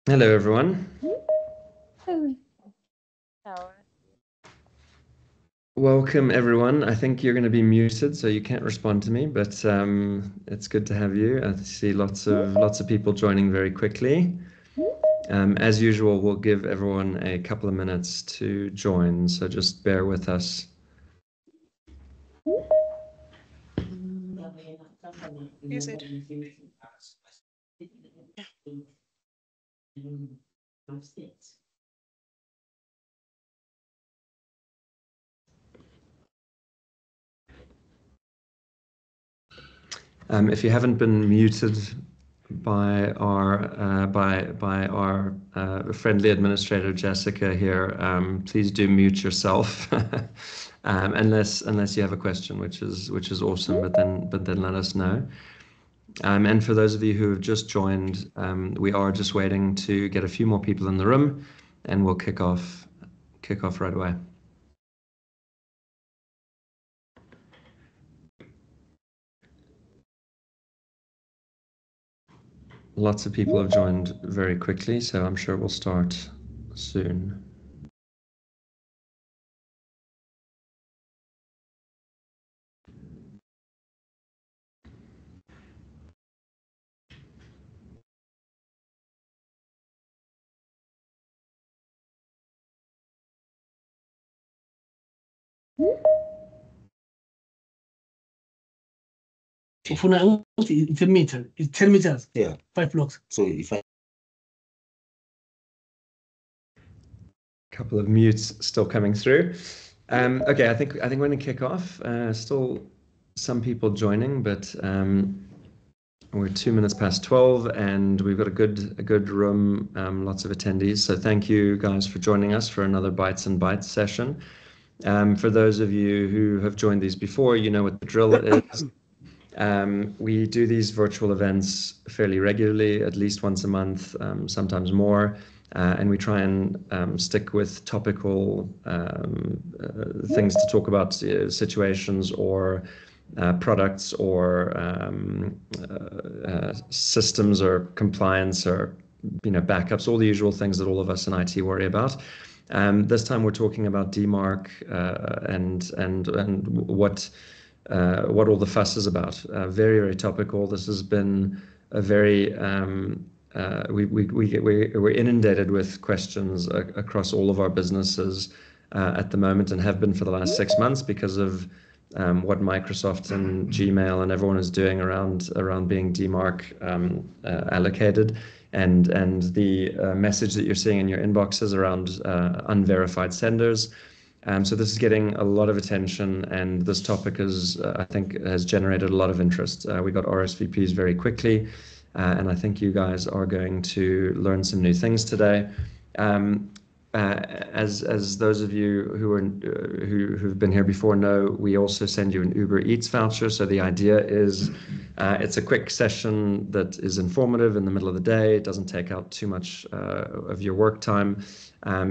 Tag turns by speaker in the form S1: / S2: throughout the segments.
S1: Hello, everyone. Welcome, everyone. I think you're going to be muted, so you can't respond to me, but it's good to have you. I see lots of people joining very quickly. As usual, we'll give everyone a couple of minutes to join, so just bear with us.
S2: Is it?
S1: If you haven't been muted by our friendly administrator Jessica here, please do mute yourself, unless you have a question, which is awesome. But then let us know. And for those of you who have just joined, we are just waiting to get a few more people in the room, and we'll kick off right away. Lots of people have joined very quickly, so I'm sure we'll start soon.
S3: It's a meter. It's 10 meters.
S4: Yeah.
S3: 5 blocks.
S4: So if I
S1: Couple of mutes still coming through. Okay, I think we're going to kick off. Still some people joining, but we're 2 minutes past 12, and we've got a good room, lots of attendees. So thank you guys for joining us for another Bytes and Bytes session. For those of you who have joined these before, you know what the drill is. We do these virtual events fairly regularly, at least once a month, sometimes more. And we try and stick with topical things to talk about, situations or products or systems or compliance or backups, all the usual things that all of us in IT worry about. This time we're talking about DMARC and what all the fuss is about. Very, very topical. This has been a very we're inundated with questions across all of our businesses at the moment, and have been for the last 6 months because of what Microsoft and Gmail and everyone is doing around being DMARC allocated, and the message that you're seeing in your inboxes around unverified senders. So this is getting a lot of attention, and this topic I think has generated a lot of interest. We got RSVPs very quickly. And I think you guys are going to learn some new things today. As those of you who've been here before know, we also send you an Uber Eats voucher. So the idea is it's a quick session that is informative in the middle of the day. It doesn't take out too much of your work time.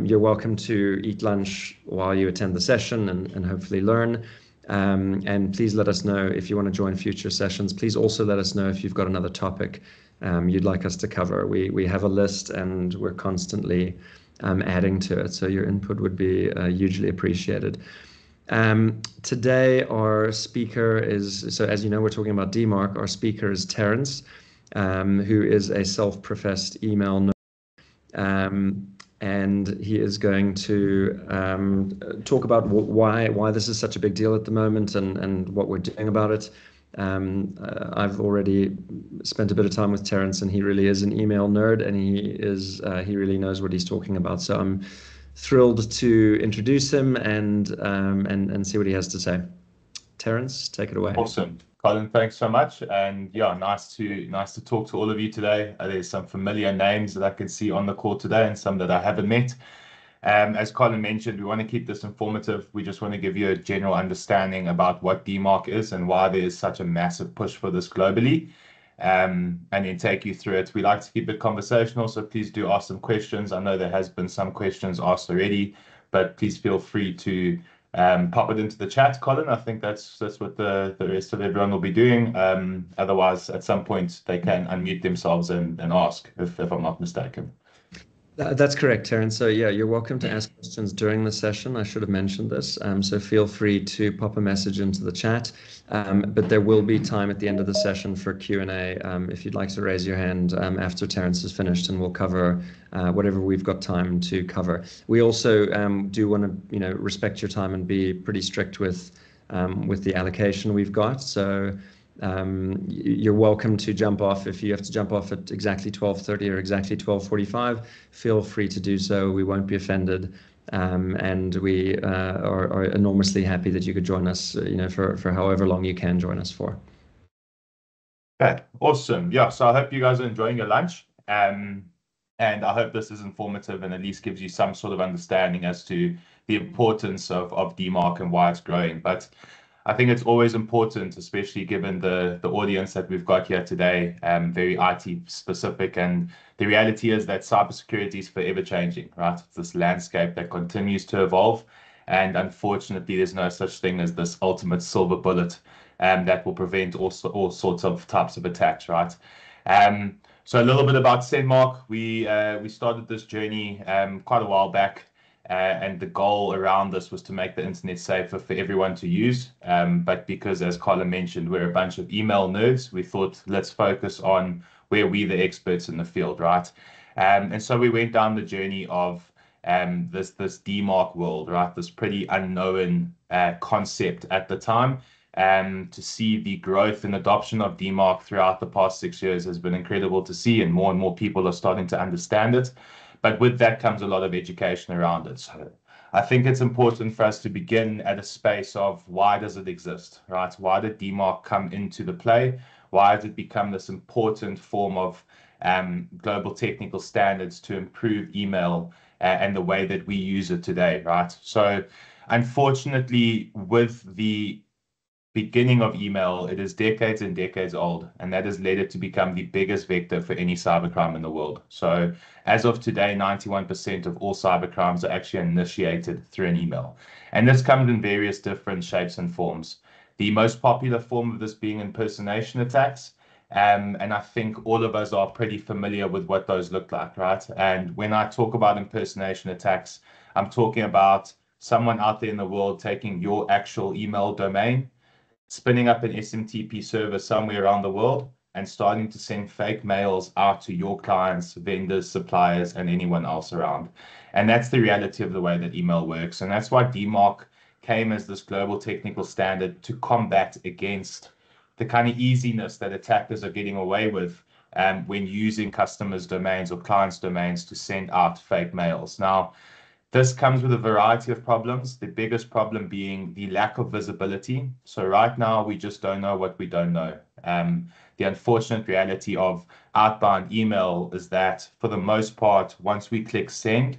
S1: You're welcome to eat lunch while you attend the session and hopefully learn. And please let us know if you want to join future sessions. Please also let us know if you've got another topic you'd like us to cover. We have a list, and we're constantly adding to it, so your input would be hugely appreciated. Today our speaker is, so as you know, we're talking about DMARC. Our speaker is Terence, who is a self-professed email nerd. And he is going to talk about why this is such a big deal at the moment and what we're doing about it. I've already spent a bit of time with Terence, and he really is an email nerd, and he really knows what he's talking about. So I'm thrilled to introduce him and see what he has to say. Terence, take it away.
S5: Awesome. Colin, thanks so much. And yeah, nice to talk to all of you today. There's some familiar names that I can see on the call today and some that I haven't met. As Colin mentioned, we want to keep this informative. We just want to give you a general understanding about what DMARC is and why there is such a massive push for this globally, and then take you through it. We like to keep it conversational, so please do ask some questions. I know there has been some questions asked already, but please feel free to pop it into the chat, Colin. I think that's what the rest of everyone will be doing. Otherwise, at some point, they can unmute themselves and ask, if I'm not mistaken.
S1: That's correct, Terence. So yeah, you're welcome to ask questions during the session. I should have mentioned this. So feel free to pop a message into the chat. But there will be time at the end of the session for Q&A if you'd like to raise your hand after Terence is finished, and we'll cover whatever we've got time to cover. We also do want to, respect your time and be pretty strict with the allocation we've got. So you're welcome to jump off. If you have to jump off at exactly 12:30 or exactly 12:45, feel free to do so. We won't be offended, and we are enormously happy that you could join us, for however long you can join us for.
S5: Okay, awesome. Yeah, so I hope you guys are enjoying your lunch, and I hope this is informative and at least gives you some sort of understanding as to the importance of DMARC and why it's growing. But I think it's always important, especially given the audience that we've got here today, very IT specific. And the reality is that cybersecurity is forever changing, right? It's this landscape that continues to evolve. And unfortunately, there's no such thing as this ultimate silver bullet that will prevent all sorts of types of attacks, right? So a little bit about Sendmarc. We started this journey quite a while back. And the goal around this was to make the internet safer for everyone to use. But because, as Colin mentioned, we're a bunch of email nerds, we thought, let's focus on where we're the experts in the field, right? And so we went down the journey of this DMARC world, right? This pretty unknown concept at the time. To see the growth and adoption of DMARC throughout the past 6 years has been incredible to see, and more people are starting to understand it. But with that comes a lot of education around it. So I think it's important for us to begin at a space of why does it exist, right? Why did DMARC come into the play? Why has it become this important form of global technical standards to improve email and the way that we use it today, right? So unfortunately, with the beginning of email, it is decades and decades old, and that has led it to become the biggest vector for any cybercrime in the world. So as of today, 91% of all cybercrimes are actually initiated through an email. And this comes in various different shapes and forms. The most popular form of this being impersonation attacks. And I think all of us are pretty familiar with what those look like, right? And when I talk about impersonation attacks, I'm talking about someone out there in the world taking your actual email domain, spinning up an SMTP server somewhere around the world, and starting to send fake mails out to your clients, vendors, suppliers, and anyone else around. And that's the reality of the way that email works. And that's why DMARC came as this global technical standard to combat against the kind of easiness that attackers are getting away with when using customers' domains or clients' domains to send out fake mails. Now, this comes with a variety of problems, the biggest problem being the lack of visibility. So right now, we just don't know what we don't know. The unfortunate reality of outbound email is that, for the most part, once we click send,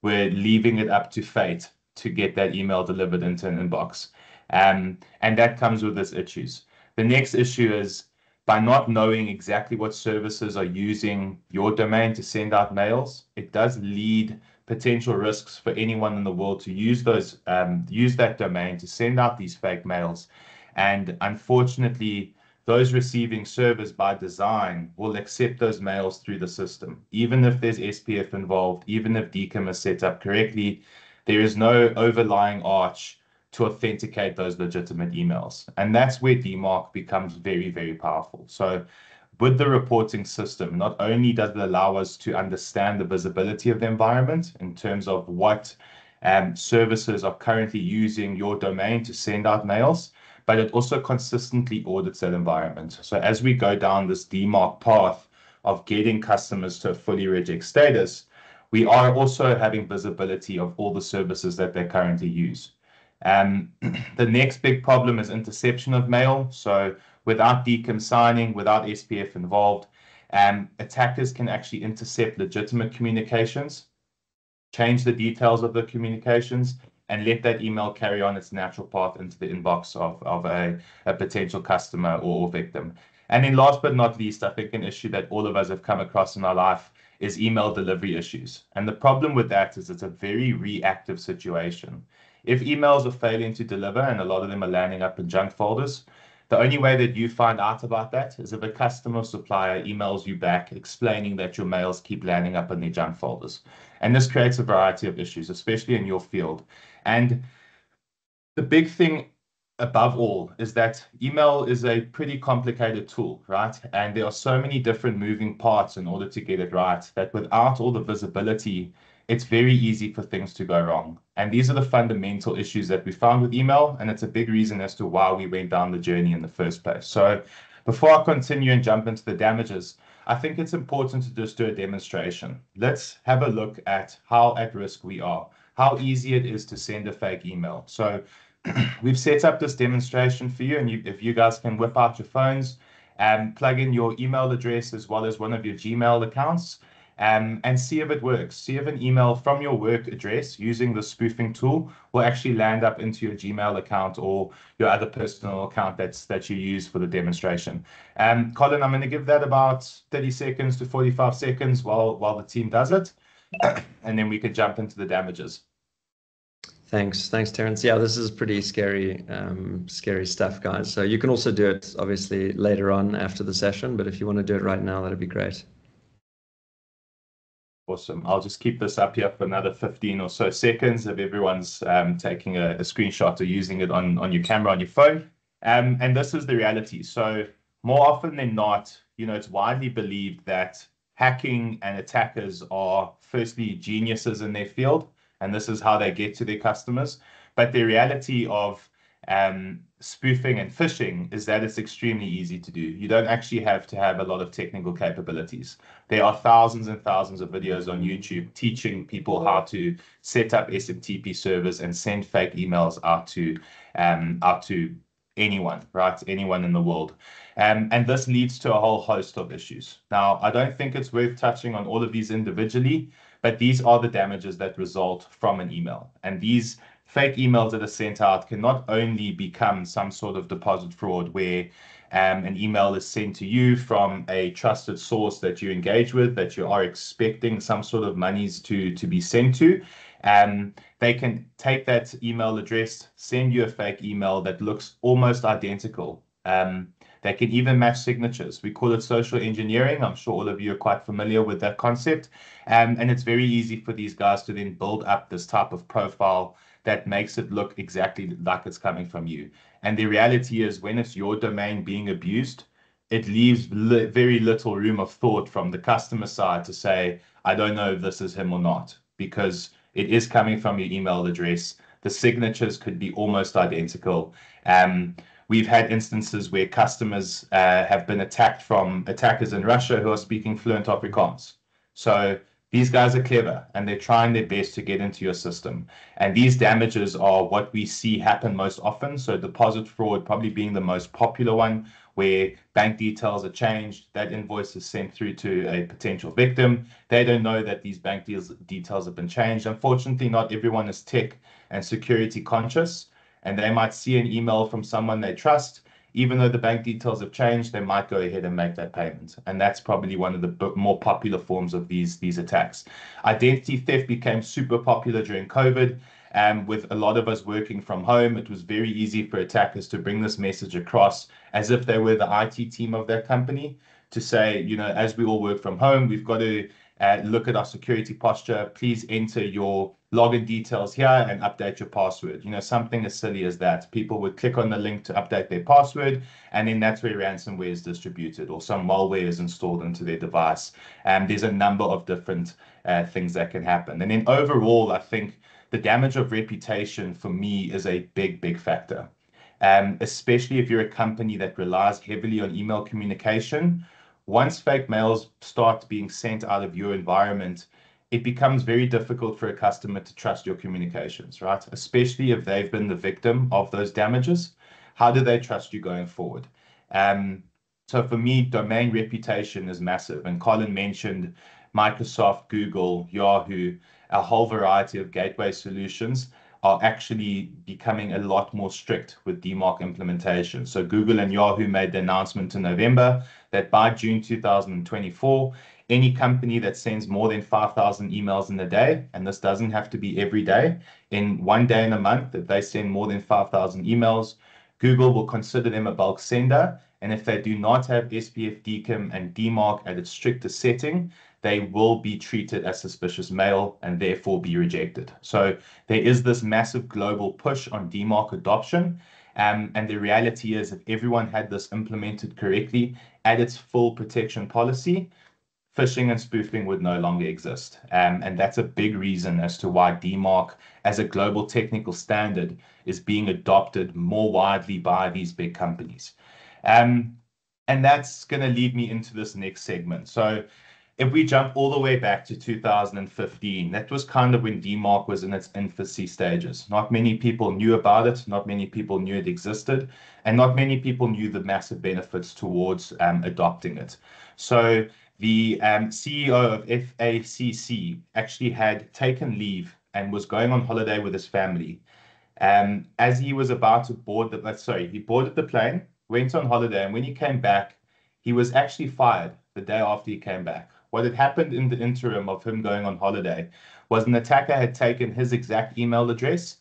S5: we're leaving it up to fate to get that email delivered into an inbox. And that comes with its issues. The next issue is, by not knowing exactly what services are using your domain to send out mails, it does lead potential risks for anyone in the world to use that domain to send out these fake mails. And unfortunately, those receiving servers by design will accept those mails through the system. Even if there's SPF involved, even if DKIM is set up correctly, there is no overlying arch to authenticate those legitimate emails. And that's where DMARC becomes very, very powerful. So with the reporting system, not only does it allow us to understand the visibility of the environment in terms of what services are currently using your domain to send out mails, but it also consistently audits that environment. So as we go down this DMARC path of getting customers to a fully reject status, we are also having visibility of all the services that they currently use. The next big problem is interception of mail. So without DKIM signing, without SPF involved, attackers can actually intercept legitimate communications, change the details of the communications, and let that email carry on its natural path into the inbox of a potential customer or victim. And then last but not least, I think an issue that all of us have come across in our life is email delivery issues. And the problem with that is it's a very reactive situation. If emails are failing to deliver and a lot of them are landing up in junk folders, the only way that you find out about that is if a customer or supplier emails you back explaining that your mails keep landing up in their junk folders. And this creates a variety of issues, especially in your field. And the big thing above all is that email is a pretty complicated tool, right? And there are so many different moving parts in order to get it right that without all the visibility, it's very easy for things to go wrong. And these are the fundamental issues that we found with email, and it's a big reason as to why we went down the journey in the first place. So before I continue and jump into the damages, I think it's important to just do a demonstration. Let's have a look at how at risk we are, how easy it is to send a fake email. So we've set up this demonstration for you, and if you guys can whip out your phones and plug in your email address as well as one of your Gmail accounts, and see if it works. See if an email from your work address using the spoofing tool will actually land up into your Gmail account or your other personal account that you use for the demonstration. Colin, I'm going to give that about 30 seconds to 45 seconds while the team does it, and then we can jump into the damages.
S1: Thanks, Terence. Yeah, this is pretty scary, scary stuff, guys. So you can also do it obviously later on after the session, but if you want to do it right now, that'd be great.
S5: Awesome. I'll just keep this up here for another 15 or so seconds if everyone's taking a screenshot or using it on your camera on your phone. And this is the reality. So more often than not, it's widely believed that hacking and attackers are firstly geniuses in their field, and this is how they get to their customers. But the reality of spoofing and phishing is that it's extremely easy to do. You don't actually have to have a lot of technical capabilities. There are thousands and thousands of videos on YouTube teaching people how to set up SMTP servers and send fake emails out to anyone, right? Anyone in the world. And this leads to a whole host of issues. Now, I don't think it's worth touching on all of these individually, but these are the damages that result from an email. And these fake emails that are sent out can not only become some sort of deposit fraud where an email is sent to you from a trusted source that you engage with, that you are expecting some sort of monies to be sent to. They can take that email address, send you a fake email that looks almost identical. They can even match signatures. We call it social engineering. I'm sure all of you are quite familiar with that concept. And it's very easy for these guys to then build up this type of profile that makes it look exactly like it's coming from you. And the reality is when it's your domain being abused, it leaves very little room of thought from the customer side to say, I don't know if this is him or not, because it is coming from your email address. The signatures could be almost identical. We've had instances where customers have been attacked from attackers in Russia who are speaking fluent Afrikaans. So these guys are clever and they're trying their best to get into your system. And these damages are what we see happen most often. So deposit fraud probably being the most popular one, where bank details are changed, that invoice is sent through to a potential victim. They don't know that these bank details have been changed. Unfortunately, not everyone is tech and security conscious, and they might see an email from someone they trust. Even though the bank details have changed, they might go ahead and make that payment. And that's probably one of the more popular forms of these attacks. Identity theft became super popular during COVID. With a lot of us working from home, it was very easy for attackers to bring this message across as if they were the IT team of their company, to say, as we all work from home, we've got to look at our security posture. Please enter your login details here and update your password. Something as silly as that. People would click on the link to update their password, and then that's where ransomware is distributed or some malware is installed into their device. There's a number of different things that can happen. And then overall, I think the damage of reputation for me is a big, big factor. Especially if you're a company that relies heavily on email communication. Once fake mails start being sent out of your environment, it becomes very difficult for a customer to trust your communications, right? Especially if they've been the victim of those damages. How do they trust you going forward? So for me, domain reputation is massive. And Colin mentioned Microsoft, Google, Yahoo, a whole variety of gateway solutions are actually becoming a lot more strict with DMARC implementation. So Google and Yahoo made the announcement in November that by June 2024, any company that sends more than 5,000 emails in a day, and this doesn't have to be every day, in one day in a month, if they send more than 5,000 emails, Google will consider them a bulk sender. And if they do not have SPF, DKIM, and DMARC at its strictest setting, they will be treated as suspicious mail and therefore be rejected. So there is this massive global push on DMARC adoption. And the reality is, if everyone had this implemented correctly at its full protection policy, phishing and spoofing would no longer exist. And that's a big reason as to why DMARC as a global technical standard is being adopted more widely by these big companies. And that's going to lead me into this next segment. So if we jump all the way back to 2015, that was kind of when DMARC was in its infancy stages. Not many people knew about it, not many people knew it existed, and not many people knew the massive benefits towards adopting it. So the CEO of FACC actually had taken leave and was going on holiday with his family. As he was about to board he boarded the plane, went on holiday, and when he came back, he was actually fired the day after he came back. What had happened in the interim of him going on holiday was an attacker had taken his exact email address,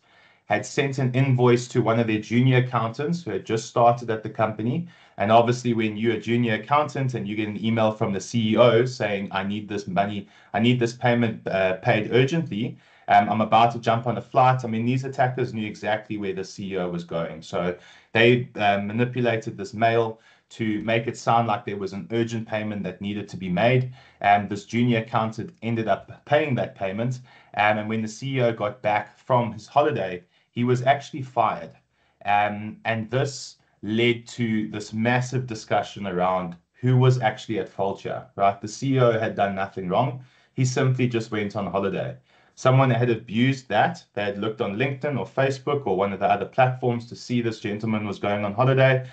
S5: had sent an invoice to one of their junior accountants who had just started at the company. And obviously, when you're a junior accountant and you get an email from the CEO saying, I need this money, I need this payment paid urgently, I'm about to jump on a flight. I mean, these attackers knew exactly where the CEO was going. So they manipulated this mail to make it sound like there was an urgent payment that needed to be made. And this junior accountant ended up paying that payment. And when the CEO got back from his holiday, he was actually fired. And this led to this massive discussion around who was actually at fault here, right? The CEO had done nothing wrong. He simply just went on holiday. Someone had abused that. They had looked on LinkedIn or Facebook or one of the other platforms to see this gentleman was going on holiday.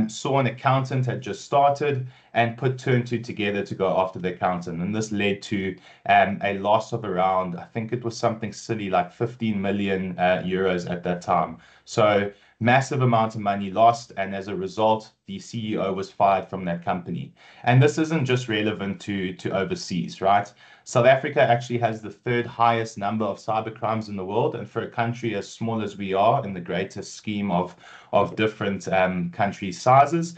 S5: Saw an accountant had just started and put two and two together to go after the accountant. And this led to a loss of around, I think it was something silly like 15 million euros at that time. So massive amount of money lost. And as a result, the CEO was fired from that company. And this isn't just relevant to overseas, right? South Africa actually has the third highest number of cybercrimes in the world. And for a country as small as we are in the greatest scheme of different country sizes,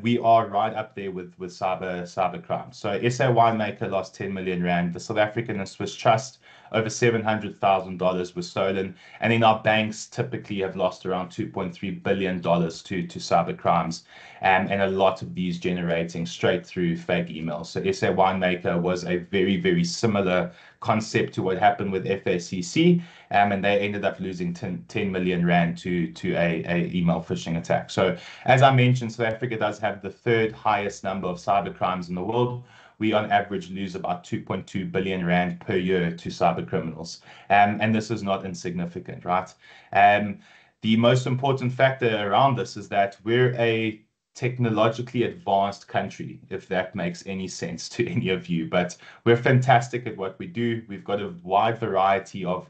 S5: we are right up there with cybercrime. So SA Winemaker lost 10 million rand. The South African and Swiss Trust, over $700,000 was stolen. And then our banks typically have lost around $2.3 billion to cybercrimes. And a lot of these generating straight through fake emails. So SA Winemaker was a very, very similar concept to what happened with FACC. And they ended up losing 10 million rand to a email phishing attack. So as I mentioned, South Africa does have the third highest number of cybercrimes in the world. We on average lose about 2.2 billion rand per year to cyber criminals. And this is not insignificant, right? The most important factor around this is that we're a technologically advanced country, if that makes any sense to any of you. But we're fantastic at what we do. We've got a wide variety of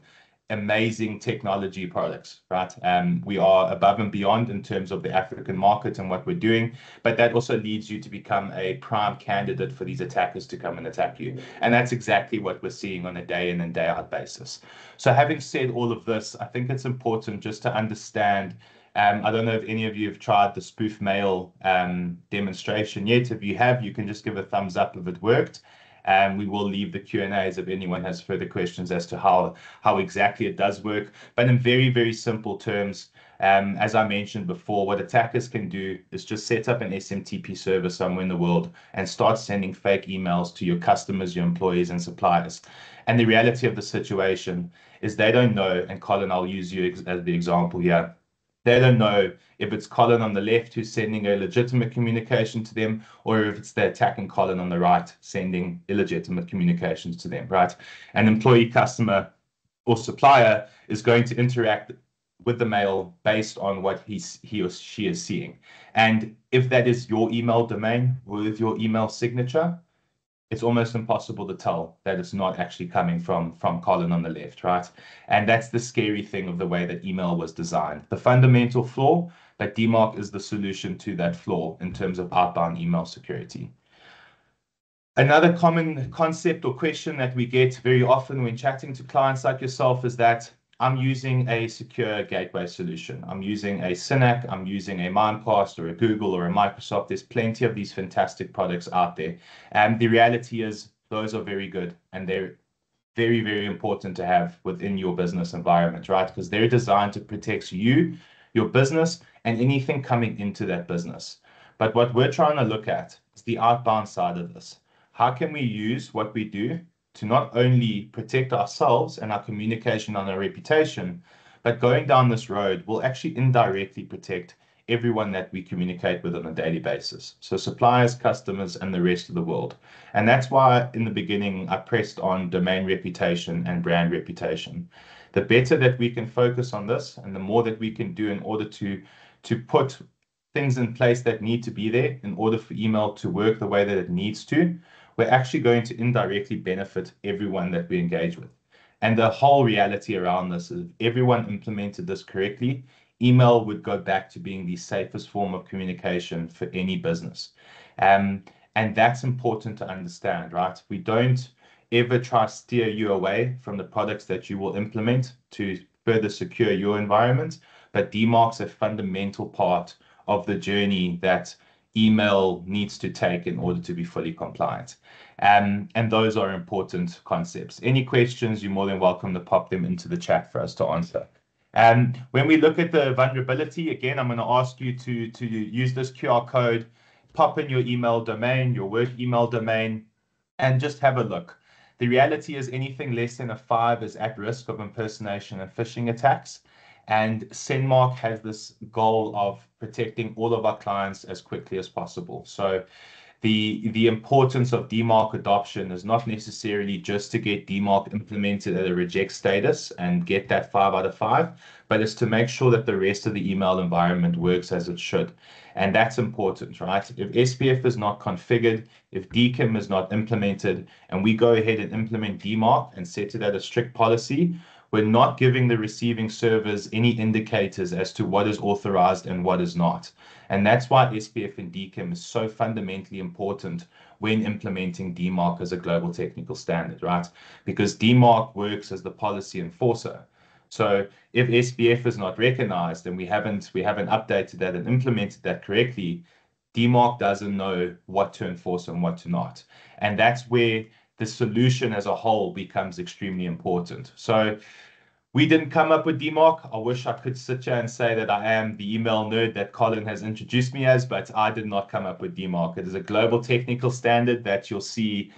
S5: amazing technology products, right? We are above and beyond in terms of the African market and what we're doing, but that also leads you to become a prime candidate for these attackers to come and attack you. And that's exactly what we're seeing on a day in and day out basis. So having said all of this, I think it's important just to understand, I don't know if any of you have tried the spoof mail demonstration yet. If you have, you can just give a thumbs up if it worked. We will leave the Q&As if anyone has further questions as to how exactly it does work. But in very, very simple terms, as I mentioned before, what attackers can do is just set up an SMTP server somewhere in the world and start sending fake emails to your customers, your employees, and suppliers. And the reality of the situation is they don't know, and Colin, I'll use you as the example here. They don't know if it's Colin on the left who's sending a legitimate communication to them, or if it's the attacking Colin on the right sending illegitimate communications to them, right? An employee, customer, or supplier is going to interact with the mail based on what he or she is seeing. And if that is your email domain with your email signature, it's almost impossible to tell that it's not actually coming from Colin on the left, right? And that's the scary thing of the way that email was designed. The fundamental flaw, but DMARC is the solution to that flaw in terms of outbound email security. Another common concept or question that we get very often when chatting to clients like yourself is that I'm using a secure gateway solution. I'm using a Synac, I'm using a Mimecast or a Google or a Microsoft. There's plenty of these fantastic products out there. And the reality is those are very good and they're very, very important to have within your business environment, right? Because they're designed to protect you, your business, and anything coming into that business. But what we're trying to look at is the outbound side of this. How can we use what we do to not only protect ourselves and our communication and our reputation, but going down this road will actually indirectly protect everyone that we communicate with on a daily basis. So suppliers, customers, and the rest of the world. And that's why in the beginning, I pressed on domain reputation and brand reputation. The better that we can focus on this and the more that we can do in order to put things in place that need to be there in order for email to work the way that it needs to, we're actually going to indirectly benefit everyone that we engage with. And the whole reality around this is if everyone implemented this correctly, email would go back to being the safest form of communication for any business. And that's important to understand, right? We don't ever try to steer you away from the products that you will implement to further secure your environment, but DMARC's a fundamental part of the journey that email needs to take in order to be fully compliant. And those are important concepts. Any questions, you're more than welcome to pop them into the chat for us to answer. And when we look at the vulnerability, again, I'm going to ask you to use this QR code, pop in your email domain, your work email domain, and just have a look. The reality is anything less than a 5 is at risk of impersonation and phishing attacks. And Sendmarc has this goal of protecting all of our clients as quickly as possible. So the importance of DMARC adoption is not necessarily just to get DMARC implemented at a reject status and get that 5 out of 5, but it's to make sure that the rest of the email environment works as it should. And that's important, right? If SPF is not configured, if DKIM is not implemented, and we go ahead and implement DMARC and set it at a strict policy, we're not giving the receiving servers any indicators as to what is authorized and what is not. And that's why SPF and DKIM is so fundamentally important when implementing DMARC as a global technical standard, right? Because DMARC works as the policy enforcer. So if SPF is not recognized and we haven't updated that and implemented that correctly, DMARC doesn't know what to enforce and what to not. And that's where the solution as a whole becomes extremely important. So we didn't come up with DMARC. I wish I could sit here and say that I am the email nerd that Colin has introduced me as, but I did not come up with DMARC. It is a global technical standard that you'll see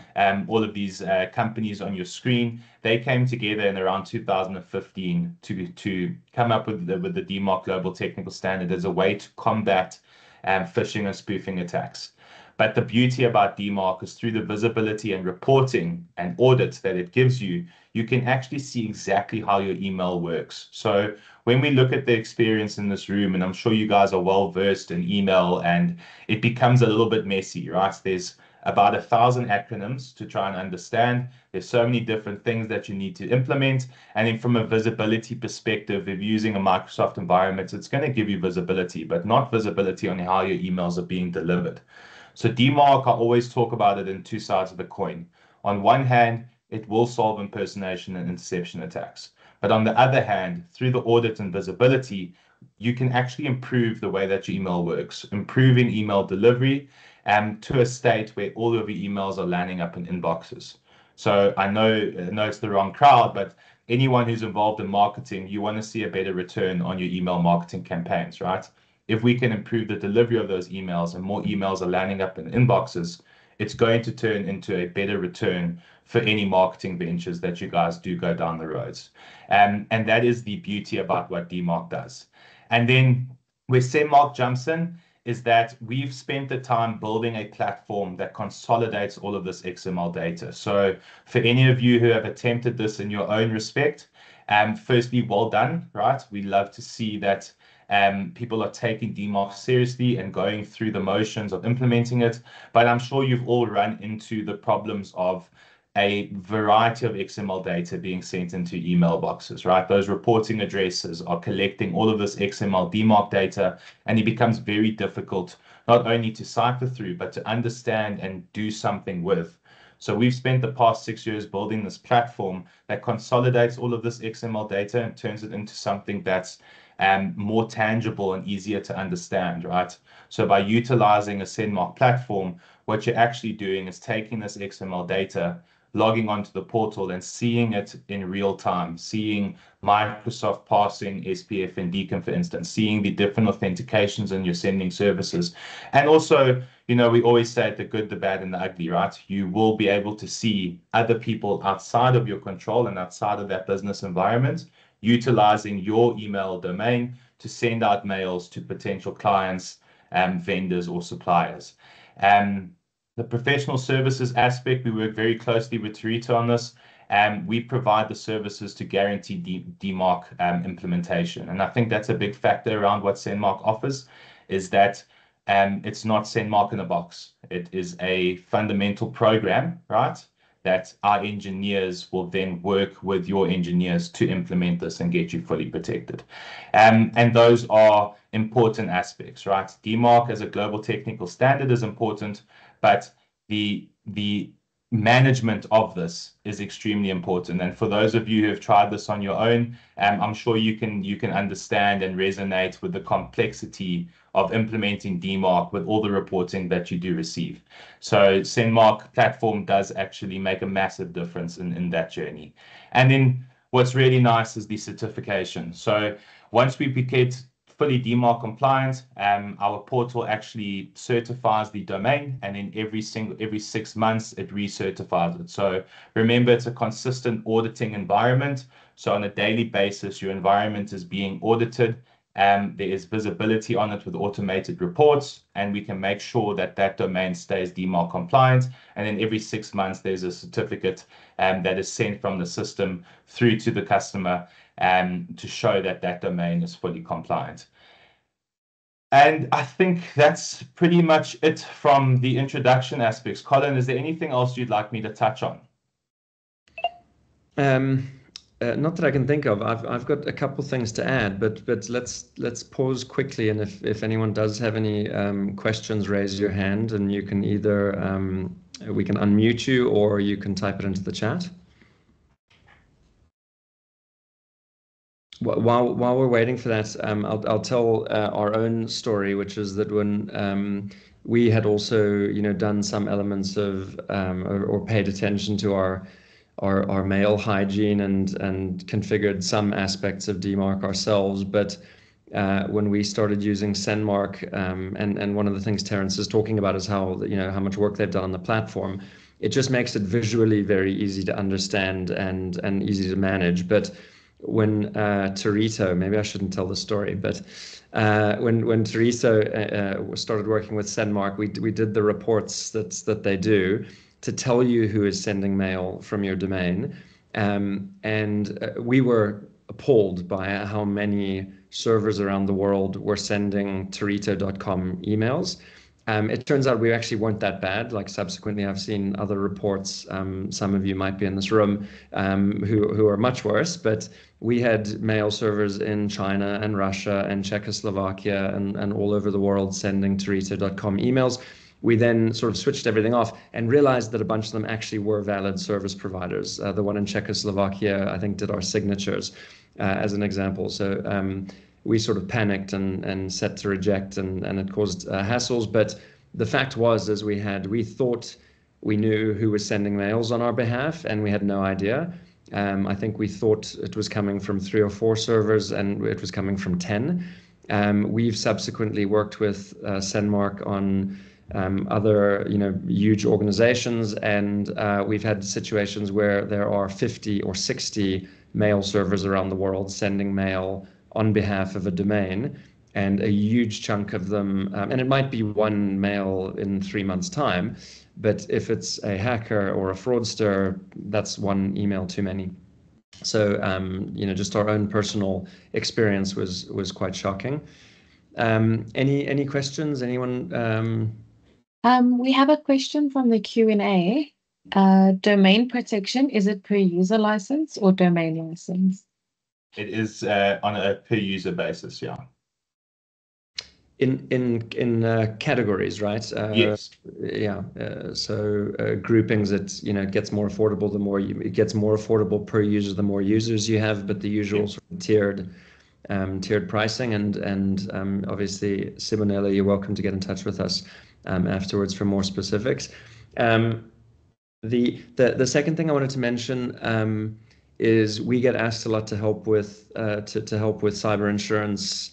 S5: all of these companies on your screen. They came together in around 2015 to come up with the DMARC global technical standard as a way to combat phishing and spoofing attacks. But the beauty about DMARC is through the visibility and reporting and audits that it gives you, you can actually see exactly how your email works. So when we look at the experience in this room, and I'm sure you guys are well versed in email, and it becomes a little bit messy, right? There's about 1,000 acronyms to try and understand. There's so many different things that you need to implement. And then from a visibility perspective, if you're using a Microsoft environment, it's going to give you visibility, but not visibility on how your emails are being delivered. So DMARC, I always talk about it in two sides of the coin. On one hand, it will solve impersonation and interception attacks. But on the other hand, through the audit and visibility, you can actually improve the way that your email works, improving email delivery to a state where all of your emails are landing up in inboxes. So I know it's the wrong crowd, but anyone who's involved in marketing, you want to see a better return on your email marketing campaigns, right? If we can improve the delivery of those emails and more emails are landing up in inboxes, it's going to turn into a better return for any marketing ventures that you guys do go down the roads. And that is the beauty about what DMARC does. And then where Sendmarc jumps in is that we've spent the time building a platform that consolidates all of this XML data. So for any of you who have attempted this in your own respect, firstly, well done, right? We love to see that people are taking DMARC seriously and going through the motions of implementing it. But I'm sure you've all run into the problems of a variety of XML data being sent into email boxes, right? Those reporting addresses are collecting all of this XML DMARC data, and it becomes very difficult not only to cipher through, but to understand and do something with. So we've spent the past 6 years building this platform that consolidates all of this XML data and turns it into something that's more tangible and easier to understand, right? So by utilizing a Sendmarc platform, what you're actually doing is taking this XML data, logging onto the portal and seeing it in real time, seeing Microsoft parsing SPF and DKIM, for instance, seeing the different authentications in your sending services. And also, we always say the good, the bad, and the ugly, right? You will be able to see other people outside of your control and outside of that business environment, utilizing your email domain to send out mails to potential clients, vendors, or suppliers. The professional services aspect, we work very closely with Turrito on this. We provide the services to guarantee DMARC implementation. And I think that's a big factor around what Sendmarc offers, is that it's not Sendmarc in a box. It is a fundamental program, right? That our engineers will then work with your engineers to implement this and get you fully protected. And those are important aspects, right? DMARC as a global technical standard is important, but the management of this is extremely important. And for those of you who have tried this on your own, I'm sure you can understand and resonate with the complexity of implementing DMARC with all the reporting that you do receive. So Sendmarc platform does actually make a massive difference in that journey. And then what's really nice is the certification. So once we get fully DMARC compliant, our portal actually certifies the domain, and then every 6 months it recertifies it. So remember, it's a consistent auditing environment. So on a daily basis, your environment is being audited. There is visibility on it with automated reports, and we can make sure that that domain stays DMARC compliant. And then every 6 months, there's a certificate that is sent from the system through to the customer to show that that domain is fully compliant. And I think that's pretty much it from the introduction aspects. Colin, is there anything else you'd like me to touch on?
S1: Not that I can think of. I've got a couple things to add, but let's pause quickly, and if anyone does have any questions, raise your hand, and you can either we can unmute you or you can type it into the chat. While we're waiting for that, I'll tell our own story, which is that when we had also done some elements of or paid attention to our mail hygiene and configured some aspects of DMARC ourselves, but when we started using Sendmarc, and one of the things Terence is talking about is how much work they've done on the platform. It just makes it visually very easy to understand and easy to manage. But when Turrito, maybe I shouldn't tell the story, but when Turrito started working with Sendmarc, we did the reports that they do to tell you who is sending mail from your domain, and we were appalled by how many servers around the world were sending Turrito.com emails. It turns out we actually weren't that bad. Like subsequently, I've seen other reports. Some of you might be in this room who are much worse. But we had mail servers in China and Russia and Czechoslovakia and all over the world sending Turrito.com emails. We then sort of switched everything off and realized that a bunch of them actually were valid service providers. The one in Czechoslovakia, I think, did our signatures as an example. So we sort of panicked and set to reject, and it caused hassles. But the fact was, we thought we knew who was sending mails on our behalf, and we had no idea. I think we thought it was coming from 3 or 4 servers, and it was coming from 10. We've subsequently worked with Sendmarc on other huge organizations, and we've had situations where there are 50 or 60 mail servers around the world sending mail on behalf of a domain, and a huge chunk of them, and it might be one mail in 3 months' time, but if it's a hacker or a fraudster, that's one email too many. So just our own personal experience was quite shocking. Any questions? Anyone?
S2: We have a question from the Q&A. Domain protection, is it per user license or domain license?
S5: It is on a per user basis, yeah.
S1: in categories, right?
S5: Yes.
S1: Yeah. So groupings, it gets more affordable it gets more affordable per user the more users you have, but the usual sort of tiered pricing, and obviously, Simonella, you're welcome to get in touch with us afterwards for more specifics. The second thing I wanted to mention is we get asked a lot to help with cyber insurance,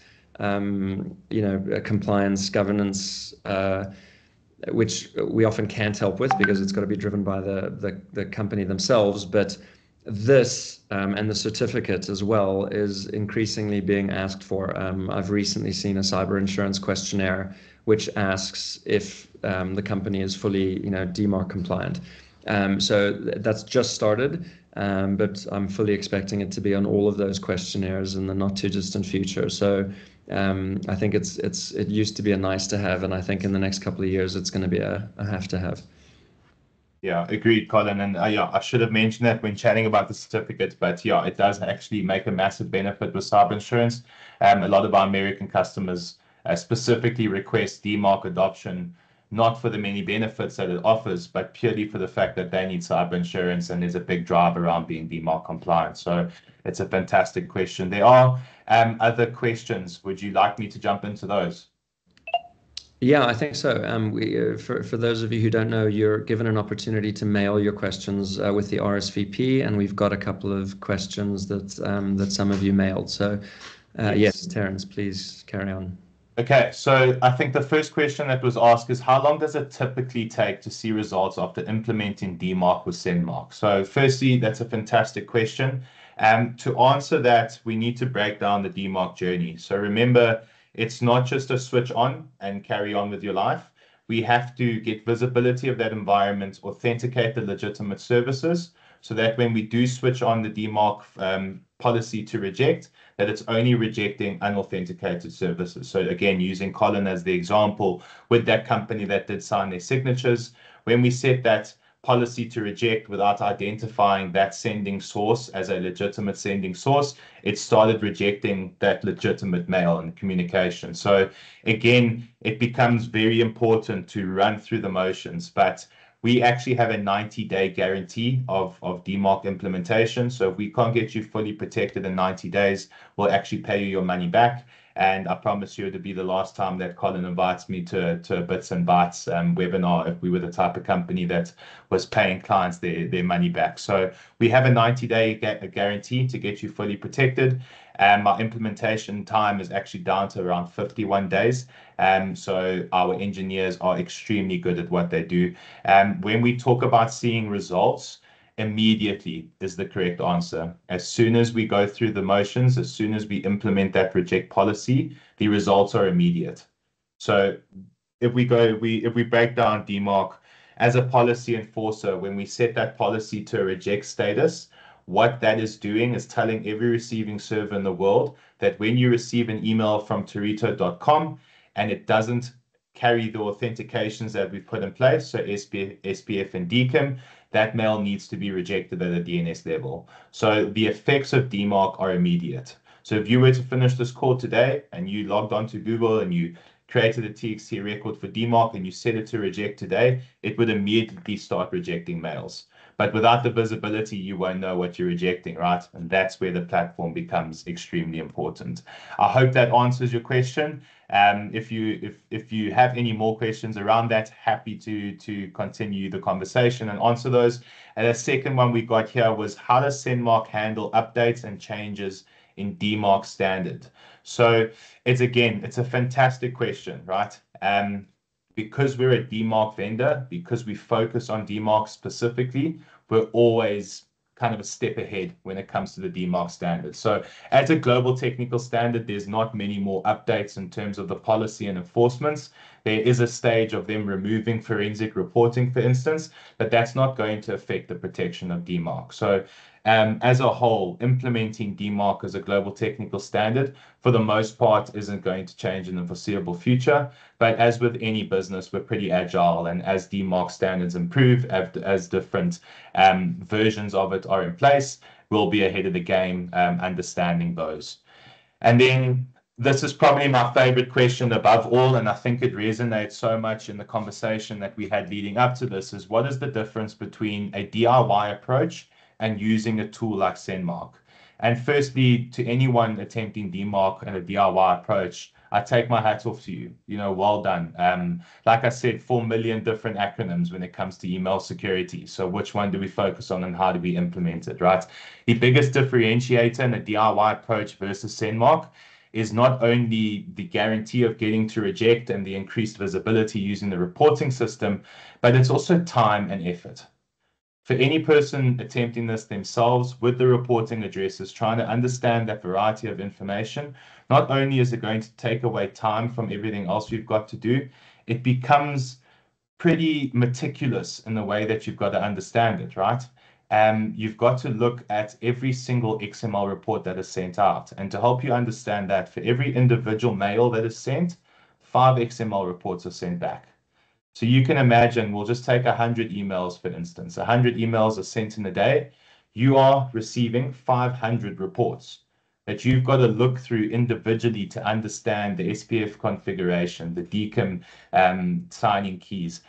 S1: compliance, governance, which we often can't help with because it's got to be driven by the company themselves. But this and the certificate as well is increasingly being asked for. I've recently seen a cyber insurance questionnaire which asks if the company is fully, DMARC compliant. So that's just started, but I'm fully expecting it to be on all of those questionnaires in the not too distant future. So I think it used to be a nice to have, and I think in the next couple of years it's going to be a have to have.
S5: Yeah, agreed, Colin. And I should have mentioned that when chatting about the certificate, but yeah, it does actually make a massive benefit with cyber insurance. A lot of our American customers specifically request DMARC adoption, not for the many benefits that it offers, but purely for the fact that they need cyber insurance, and there's a big drive around being DMARC compliant. So it's a fantastic question. There are other questions. Would you like me to jump into those?
S1: Yeah, I think so. For those of you who don't know, you're given an opportunity to mail your questions with the RSVP, and we've got a couple of questions that some of you mailed. So, yes, Terence, please carry on.
S5: Okay, so I think the first question that was asked is how long does it typically take to see results after implementing DMARC with Sendmarc? So firstly, that's a fantastic question. To answer that, we need to break down the DMARC journey. So remember, it's not just a switch on and carry on with your life. We have to get visibility of that environment, authenticate the legitimate services, so that when we do switch on the DMARC policy to reject, that it's only rejecting unauthenticated services. So again, using Colin as the example with that company that did sign their signatures, when we set that policy to reject without identifying that sending source as a legitimate sending source, it started rejecting that legitimate mail and communication. So again, it becomes very important to run through the motions, but we actually have a 90-day guarantee of DMARC implementation. So if we can't get you fully protected in 90 days, we'll actually pay you your money back. And I promise you it'll be the last time that Colin invites me to a Bits and Bytes webinar if we were the type of company that was paying clients their money back. So we have a 90-day guarantee to get you fully protected. Our implementation time is actually down to around 51 days. So our engineers are extremely good at what they do. When we talk about seeing results, immediately is the correct answer. As soon as we go through the motions, as soon as we implement that reject policy, the results are immediate. So if we break down DMARC as a policy enforcer, when we set that policy to a reject status, what that is doing is telling every receiving server in the world that when you receive an email from Turrito.com and it doesn't carry the authentications that we've put in place, so SPF and DKIM, that mail needs to be rejected at a DNS level. So the effects of DMARC are immediate. So if you were to finish this call today and you logged onto Google and you created a TXT record for DMARC and you set it to reject today, it would immediately start rejecting mails. But without the visibility, you won't know what you're rejecting, right? And that's where the platform becomes extremely important. I hope that answers your question. If you have any more questions around that, happy to continue the conversation and answer those. And the second one we got here was, how does Sendmarc handle updates and changes in DMARC standard? So it's a fantastic question, right? Because we're a DMARC vendor, because we focus on DMARC specifically, we're always kind of a step ahead when it comes to the DMARC standard. So as a global technical standard, there's not many more updates in terms of the policy and enforcements. There is a stage of them removing forensic reporting, for instance, but that's not going to affect the protection of DMARC. So as a whole, implementing DMARC as a global technical standard, for the most part, isn't going to change in the foreseeable future. But as with any business, we're pretty agile. And as DMARC standards improve, as different versions of it are in place, we'll be ahead of the game, understanding those. And then This is probably my favorite question above all, and I think it resonates so much in the conversation that we had leading up to this, is what is the difference between a DIY approach and using a tool like Sendmarc? And firstly, to anyone attempting DMARC and a DIY approach, I take my hat off to you. Well done. Like I said, 4 million different acronyms when it comes to email security. So which one do we focus on and how do we implement it, right? The biggest differentiator in a DIY approach versus Sendmarc is not only the guarantee of getting to reject and the increased visibility using the reporting system, but it's also time and effort. For any person attempting this themselves with the reporting addresses, trying to understand that variety of information, not only is it going to take away time from everything else you've got to do, it becomes pretty meticulous in the way that you've got to understand it, right? You've got to look at every single XML report that is sent out. And to help you understand that, for every individual mail that is sent, 5 XML reports are sent back. So you can imagine, we'll just take 100 emails, for instance. 100 emails are sent in a day. You are receiving 500 reports that you've got to look through individually to understand the SPF configuration, the DKIM signing keys.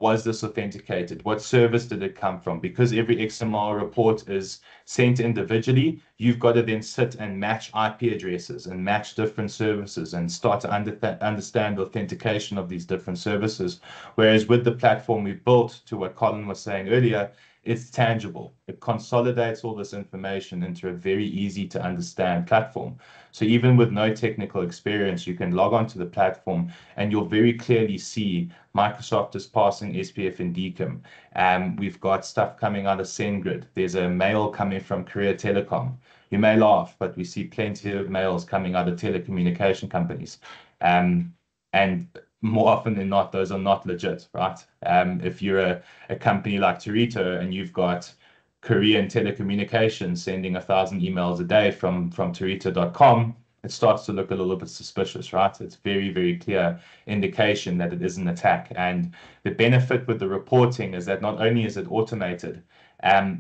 S5: Was this authenticated? What service did it come from? Because every XML report is sent individually, you've got to then sit and match IP addresses and match different services and start to understand the authentication of these different services. Whereas with the platform we built, to what Colin was saying earlier, it's tangible. It consolidates all this information into a very easy to understand platform. So even with no technical experience, you can log onto the platform and you'll very clearly see Microsoft is passing SPF and DKIM. We've got stuff coming out of SendGrid. There's a mail coming from Korea Telecom. You may laugh, but we see plenty of mails coming out of telecommunication companies. And more often than not, those are not legit, right? If you're a company like Turrito and you've got Korean telecommunications sending 1,000 emails a day from Turrito.com, it starts to look a little bit suspicious, right? It's very, very clear indication that it is an attack. And the benefit with the reporting is that not only is it automated,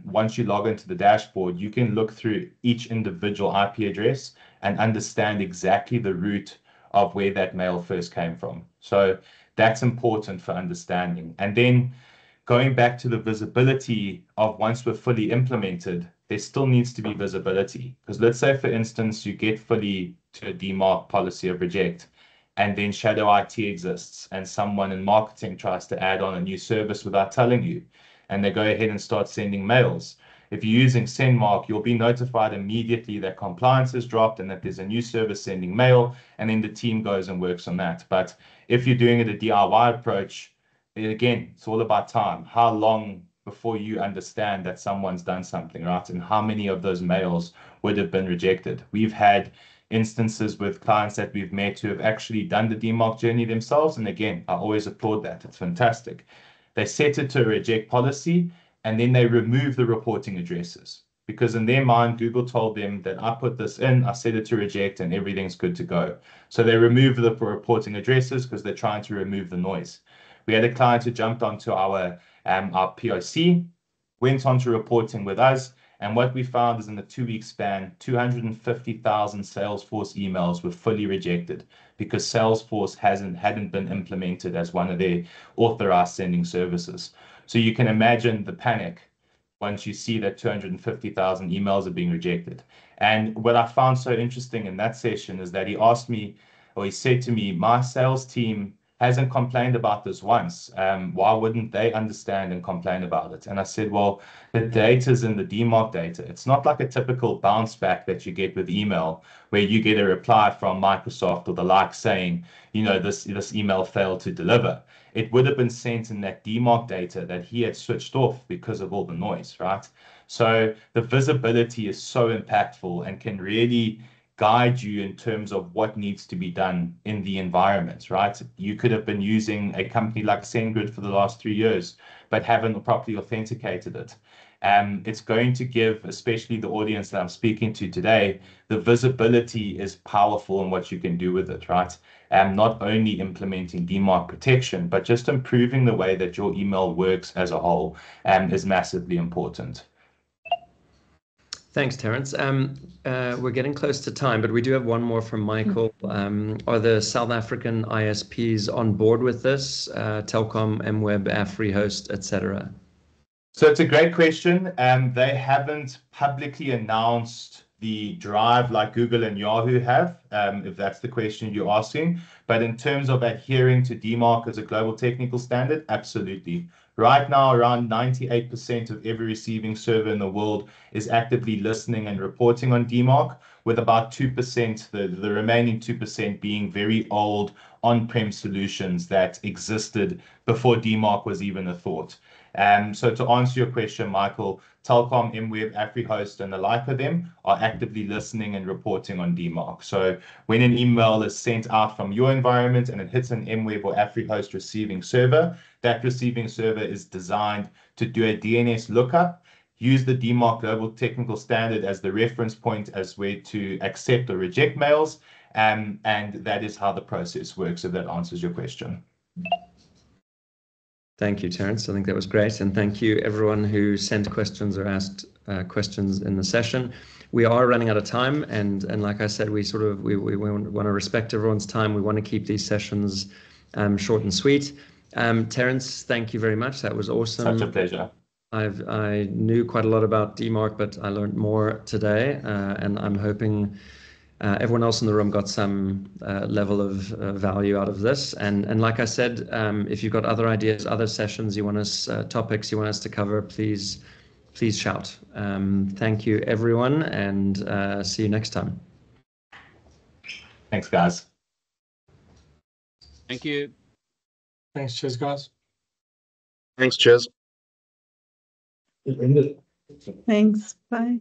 S5: once you log into the dashboard, you can look through each individual IP address and understand exactly the route of where that mail first came from. So that's important for understanding. And then going back to the visibility of once we're fully implemented, there still needs to be visibility. Because let's say, for instance, you get fully to a DMARC policy of reject, and then shadow IT exists, and someone in marketing tries to add on a new service without telling you, and they go ahead and start sending mails. If you're using Sendmarc, you'll be notified immediately that compliance has dropped and that there's a new service sending mail, and then the team goes and works on that. But if you're doing it a DIY approach, again, it's all about time. How long before you understand that someone's done something, right? And how many of those mails would have been rejected? We've had instances with clients that we've met who have actually done the DMARC journey themselves. And again, I always applaud that. It's fantastic. They set it to a reject policy, and then they remove the reporting addresses. Because in their mind, Google told them that I put this in, I set it to reject, and everything's good to go. So they remove the reporting addresses because they're trying to remove the noise. We had a client who jumped onto our POC, went on to reporting with us, and what we found is in the 2-week span, 250,000 Salesforce emails were fully rejected because Salesforce hadn't been implemented as one of their authorized sending services. So you can imagine the panic once you see that 250,000 emails are being rejected. And what I found so interesting in that session is that he said to me, my sales team hasn't complained about this once. Why wouldn't they understand and complain about it? And I said, well, the data is in the DMARC data. It's not like a typical bounce back that you get with email where you get a reply from Microsoft or the like saying, this email failed to deliver. It would have been sent in that DMARC data that he had switched off because of all the noise, right? So the visibility is so impactful and can really guide you in terms of what needs to be done in the environment, right? You could have been using a company like SendGrid for the last 3 years, but haven't properly authenticated it. It's going to give, especially the audience that I'm speaking to today, the visibility is powerful in what you can do with it, right? Not only implementing DMARC protection, but just improving the way that your email works as a whole is massively important.
S1: Thanks, Terence. We're getting close to time, but we do have one more from Michael. Are the South African ISPs on board with this? Telkom, MWeb, AfriHost, etc.
S5: So it's a great question. They haven't publicly announced the drive like Google and Yahoo have, if that's the question you're asking. But in terms of adhering to DMARC as a global technical standard, absolutely. Right now, around 98% of every receiving server in the world is actively listening and reporting on DMARC, with about 2%, the remaining 2% being very old on-prem solutions that existed before DMARC was even a thought. So to answer your question, Michael, Telkom, MWeb, AfriHost, and the like of them are actively listening and reporting on DMARC. So when an email is sent out from your environment and it hits an MWeb or AfriHost receiving server, that receiving server is designed to do a DNS lookup, use the DMARC Global Technical Standard as the reference point as where to accept or reject mails, and that is how the process works, if that answers your question.
S1: Thank you, Terence. I think that was great. And thank you, everyone who sent questions or asked questions in the session. We are running out of time. And like I said, we want to respect everyone's time. We want to keep these sessions short and sweet. Terence, thank you very much. That was awesome.
S5: Such a pleasure.
S1: I knew quite a lot about DMARC, but I learned more today. And I'm hoping everyone else in the room got some level of value out of this. And like I said, if you've got other ideas, other sessions you want us, topics you want us to cover, please shout. Thank you, everyone, and see you next time.
S5: Thanks, guys.
S4: Thank you.
S3: Thanks, cheers, guys.
S6: Thanks, cheers.
S7: Thanks. Bye.